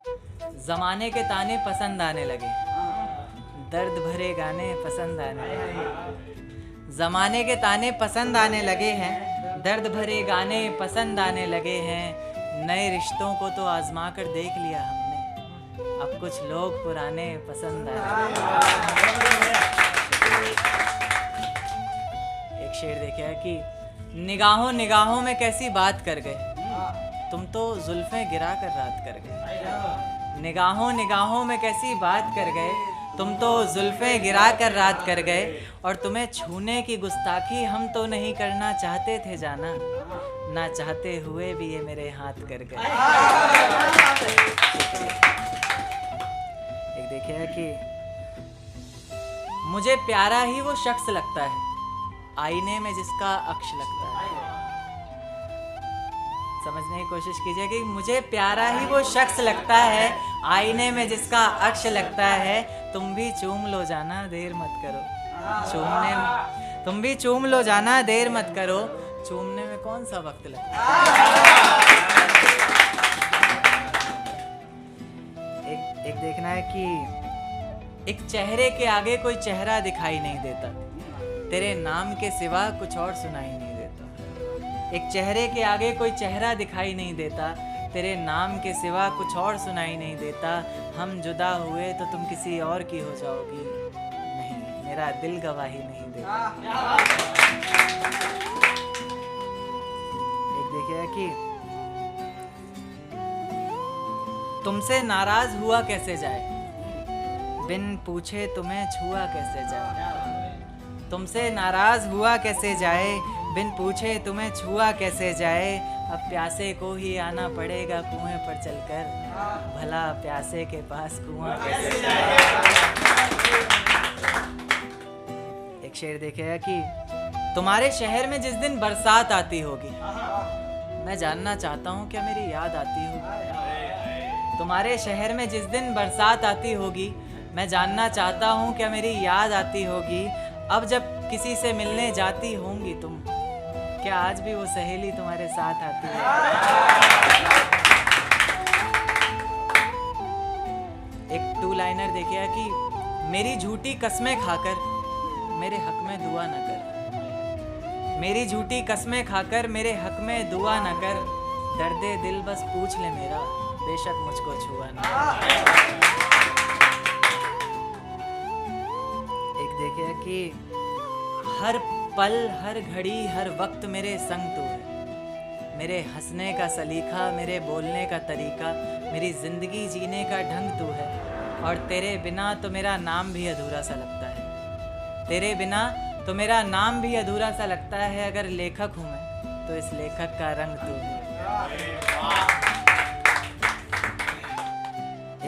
जमाने के ताने पसंद आने लगे, दर्द भरे गाने पसंद आने लगे। जमाने के ताने पसंद आने लगे हैं, दर्द भरे गाने पसंद आने लगे हैं। नए रिश्तों को तो आजमा कर देख लिया हमने, अब कुछ लोग पुराने पसंद आने लगे। एक शेर देखा कि निगाहों निगाहों में कैसी बात कर गए, तुम तो जुल्फें गिरा कर रात कर गए। निगाहों निगाहों में कैसी बात कर गए, तुम तो जुल्फें गिरा कर रात कर गए। और तुम्हें छूने की गुस्ताखी हम तो नहीं करना चाहते थे जाना, ना चाहते हुए भी ये मेरे हाथ कर गए। एक देखिए कि मुझे प्यारा ही वो शख्स लगता है, आईने में जिसका अक्ष लगता है। समझने की कोशिश कीजिए कि मुझे प्यारा ही वो शख्स लगता है, आईने में जिसका अक्ष लगता है। तुम भी चूम लो जाना, देर मत करो चूमने, तुम भी चूम लो जाना, देर मत करो, चूमने में कौन सा वक्त लगता है। एक देखना है कि एक चेहरे के आगे कोई चेहरा दिखाई नहीं देता, तेरे नाम के सिवा कुछ और सुनाई नहीं देता। एक चेहरे के आगे कोई चेहरा दिखाई नहीं देता, तेरे नाम के सिवा कुछ और सुनाई नहीं देता। हम जुदा हुए तो तुम किसी और की हो जाओगी, नहीं मेरा दिल गवाही नहीं देता। एक देखिए कि तुमसे नाराज हुआ कैसे जाए, बिन पूछे तुम्हें छुआ कैसे जाए। तुमसे नाराज हुआ कैसे जाए, बिन पूछे तुम्हें छुआ कैसे जाए। अब प्यासे को ही आना पड़ेगा कुएं पर चलकर, भला प्यासे के पास कुआं कैसे जाए। एक शेर देखेगा कि तुम्हारे शहर में जिस दिन बरसात आती होगी, मैं जानना चाहता हूँ क्या मेरी याद आती होगी। तुम्हारे शहर में जिस दिन बरसात आती होगी, मैं जानना चाहता हूँ क्या मेरी याद आती होगी। अब जब किसी से मिलने जाती होंगी तुम, क्या आज भी वो सहेली तुम्हारे साथ आती है। एक टू लाइनर देखिए कि मेरी झूठी कस्में खाकर मेरे हक में दुआ न कर, मेरी झूठी कस्में खाकर मेरे हक में दुआ न कर। दर्दे दिल बस पूछ ले मेरा, बेशक मुझको छुआ न। एक देखिए कि हर पल हर घड़ी हर वक्त मेरे संग तू है, मेरे हंसने का सलीका, मेरे बोलने का तरीका, मेरी जिंदगी जीने का ढंग तू है। और तेरे बिना तो मेरा नाम भी अधूरा सा लगता है, तेरे बिना तो मेरा नाम भी अधूरा सा लगता है। अगर लेखक हूँ मैं तो इस लेखक का रंग तू है।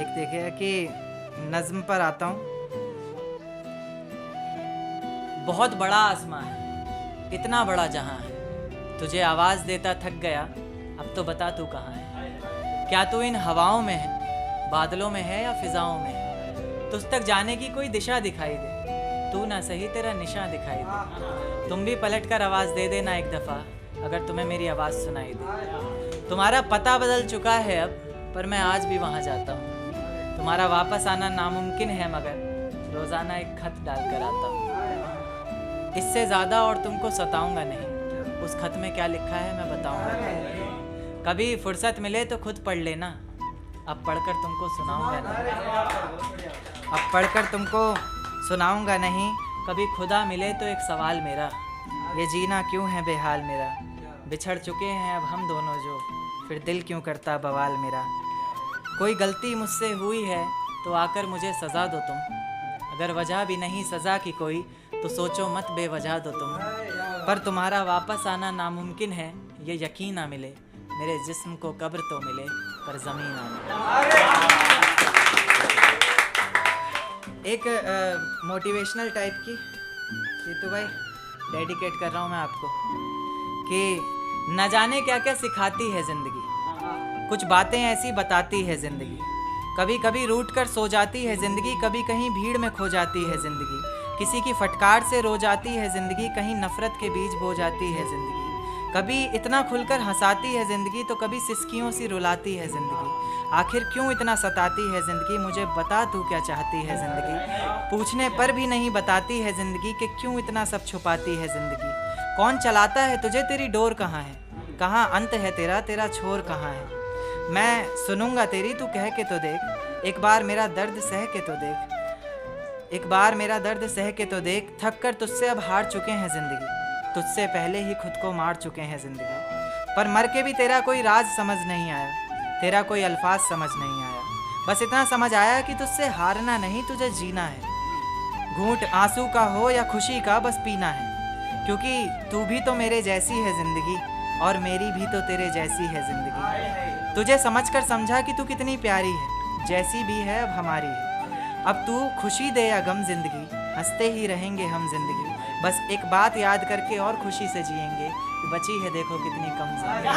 एक देखिए कि नज्म पर आता हूँ। बहुत बड़ा आसमां है, इतना बड़ा जहां है, तुझे आवाज देता थक गया, अब तो बता तू कहाँ है। क्या तू इन हवाओं में है, बादलों में है या फिजाओं में है। तुझ तक जाने की कोई दिशा दिखाई दे, तू ना सही तेरा निशान दिखाई दे। तुम भी पलट कर आवाज दे देना एक दफा, अगर तुम्हें मेरी आवाज सुनाई दे। तुम्हारा पता बदल चुका है अब, पर मैं आज भी वहां जाता हूँ। तुम्हारा वापस आना नामुमकिन है, मगर रोजाना एक खत डाल कर आता हूँ। इससे ज़्यादा और तुमको सताऊंगा नहीं, उस खत में क्या लिखा है मैं बताऊंगा नहीं। कभी फुर्सत मिले तो खुद पढ़ लेना, अब पढ़कर तुमको सुनाऊंगा नहीं, अब पढ़कर तुमको सुनाऊंगा नहीं। कभी खुदा मिले तो एक सवाल मेरा, ये जीना क्यों है बेहाल मेरा। बिछड़ चुके हैं अब हम दोनों जो, फिर दिल क्यों करता बवाल मेरा। कोई गलती मुझसे हुई है तो आकर मुझे सज़ा दो तुम, अगर वजह भी नहीं सज़ा की कोई तो सोचो मत बेवजह दो तुम। पर तुम्हारा वापस आना नामुमकिन है, ये यकीन ना मिले। मेरे जिस्म को कब्र तो मिले पर ज़मीन ना मिले। एक मोटिवेशनल टाइप की तो भाई डेडिकेट कर रहा हूँ मैं आपको कि न जाने क्या क्या सिखाती है ज़िंदगी, कुछ बातें ऐसी बताती है ज़िंदगी। कभी कभी रूठ कर सो जाती है ज़िंदगी, कभी कहीं भीड़ में खो जाती है ज़िंदगी। किसी की फटकार से रो जाती है ज़िंदगी, कहीं नफ़रत के बीज बो जाती है ज़िंदगी। कभी इतना खुलकर हंसाती है ज़िंदगी तो कभी सिसकियों सी रुलाती है ज़िंदगी। आखिर क्यों इतना सताती है ज़िंदगी, मुझे बता तू क्या चाहती है ज़िंदगी। पूछने पर भी नहीं बताती है ज़िंदगी कि क्यों इतना सब छुपाती है ज़िंदगी। कौन चलाता है तुझे, तेरी डोर कहाँ है, कहाँ अंत है तेरा, तेरा छोर कहाँ है। मैं सुनूंगा तेरी, तू कह के तो देख, एक बार मेरा दर्द सह के तो देख, एक बार मेरा दर्द सह के तो देख। थक कर तुझसे अब हार चुके हैं ज़िंदगी, तुझसे पहले ही खुद को मार चुके हैं ज़िंदगी। पर मर के भी तेरा कोई राज समझ नहीं आया, तेरा कोई अल्फाज समझ नहीं आया। बस इतना समझ आया कि तुझसे हारना नहीं, तुझे जीना है। घूंट आंसू का हो या खुशी का बस पीना है, क्योंकि तू भी तो मेरे जैसी है ज़िंदगी और मेरी भी तो तेरे जैसी है ज़िंदगी। तुझे समझकर समझा कि तू कितनी प्यारी है, जैसी भी है अब हमारी है। अब तू खुशी दे या गम ज़िंदगी, हंसते ही रहेंगे हम ज़िंदगी। बस एक बात याद करके और खुशी से जिएंगे, बची है देखो कितनी कम ज़िंदगी।